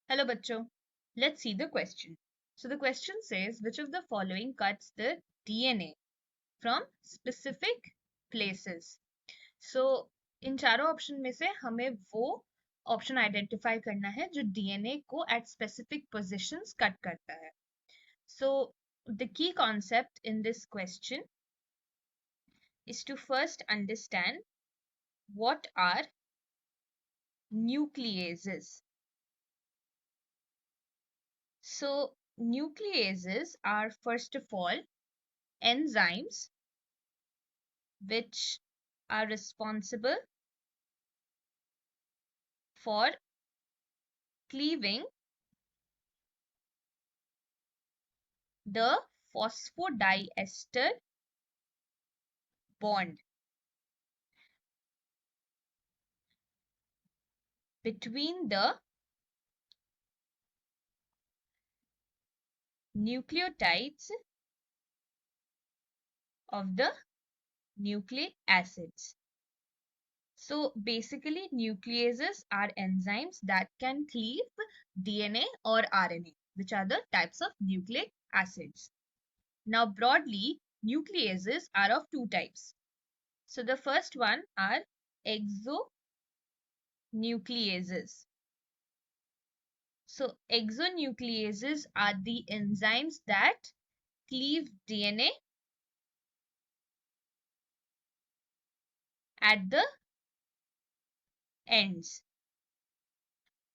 Hello, bachcho. Let's see the question. So the question says, which of the following cuts the DNA from specific places? So इन चारों option में से हमें वो option identify करना है जो डीएनए को एट स्पेसिफिक पोजीशंस कट करता है. So the key concept in this question is to first understand what are nucleases. So nucleases are first of all enzymes which are responsible for cleaving the phosphodiester bond between the nucleotides of the nucleic acids. So basically, nucleases are enzymes that can cleave DNA or RNA, which are the types of nucleic acids. Now, broadly, nucleases are of two types. So the first one are exonucleases. So exonucleases are the enzymes that cleave DNA at the ends.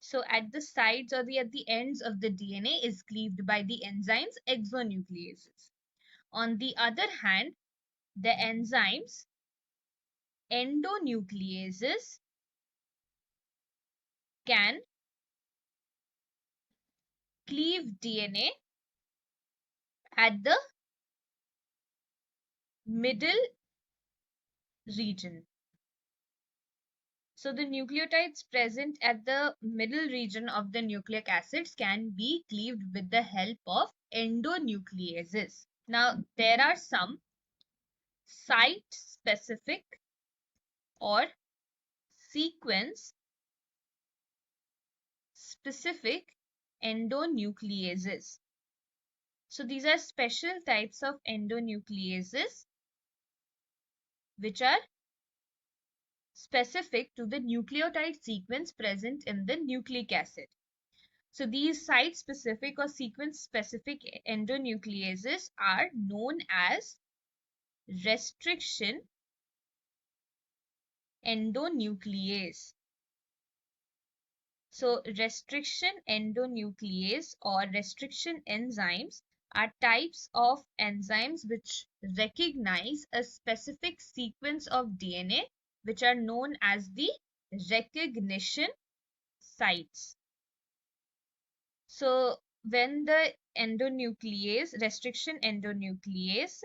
So at the sides or at the ends of the DNA is cleaved by the enzymes exonucleases. On the other hand, the enzymes endonucleases can cleave DNA at the middle region. So the nucleotides present at the middle region of the nucleic acids can be cleaved with the help of endonucleases. Now, there are some site-specific or sequence-specific endonucleases. So these are special types of endonucleases which are specific to the nucleotide sequence present in the nucleic acid. So these site-specific or sequence-specific endonucleases are known as restriction endonuclease. So restriction endonuclease or restriction enzymes are types of enzymes which recognize a specific sequence of DNA which are known as the recognition sites. So when the restriction endonuclease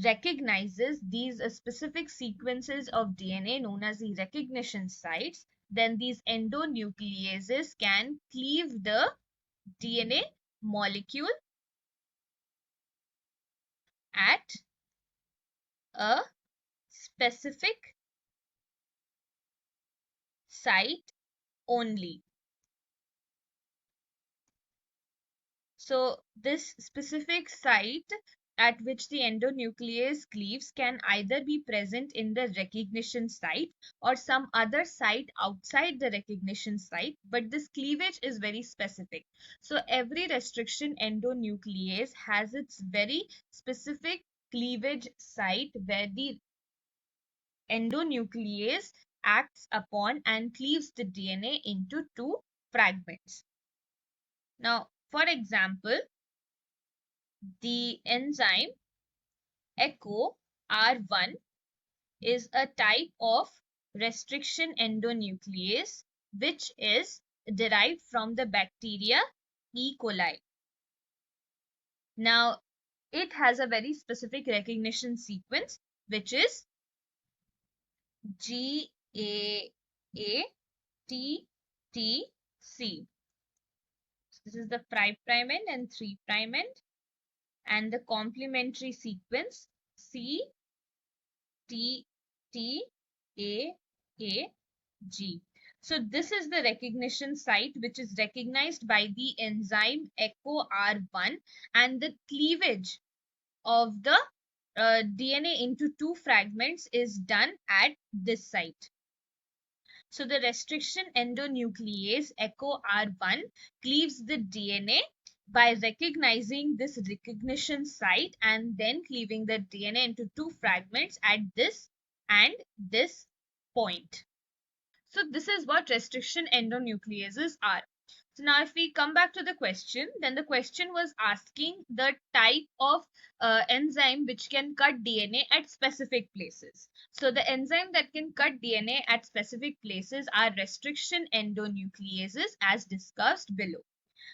recognizes these specific sequences of DNA known as the recognition sites, then these endonucleases can cleave the DNA molecule at a specific site only. So this specific site at which the endonuclease cleaves can either be present in the recognition site or some other site outside the recognition site, but this cleavage is very specific. So every restriction endonuclease has its very specific cleavage site where the endonuclease acts upon and cleaves the DNA into two fragments. Now, for example, the enzyme ECHO R1 is a type of restriction endonuclease which is derived from the bacteria E. coli. Now, it has a very specific recognition sequence which is GAATTC. This is the 5' end and 3' end, and the complementary sequence CTTAAG. So this is the recognition site which is recognized by the enzyme EcoR1, and the cleavage of the DNA into two fragments is done at this site. So the restriction endonuclease EcoR1 cleaves the DNA by recognizing this recognition site and then cleaving the DNA into two fragments at this and this point. So this is what restriction endonucleases are. So now if we come back to the question, then the question was asking the type of enzyme which can cut DNA at specific places. So the enzyme that can cut DNA at specific places are restriction endonucleases as discussed below.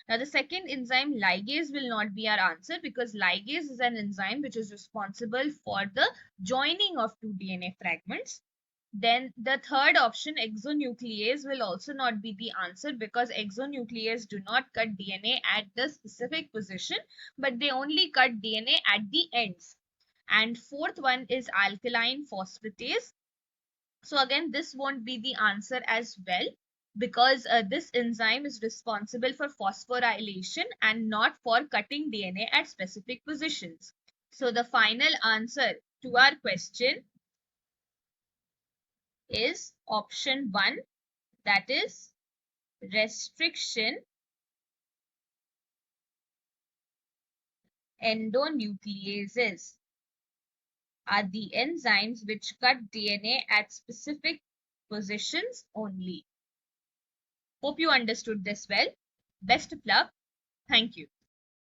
Now the second enzyme, ligase, will not be our answer because ligase is an enzyme which is responsible for the joining of two DNA fragments. Then the third option, exonuclease, will also not be the answer because exonuclease do not cut DNA at the specific position, but they only cut DNA at the ends. And fourth one is alkaline phosphatase. So again, this won't be the answer as well because this enzyme is responsible for phosphorylation and not for cutting DNA at specific positions. So the final answer to our question is option 1, that is restriction endonucleases are the enzymes which cut DNA at specific positions only. Hope you understood this well. Best of luck. Thank you.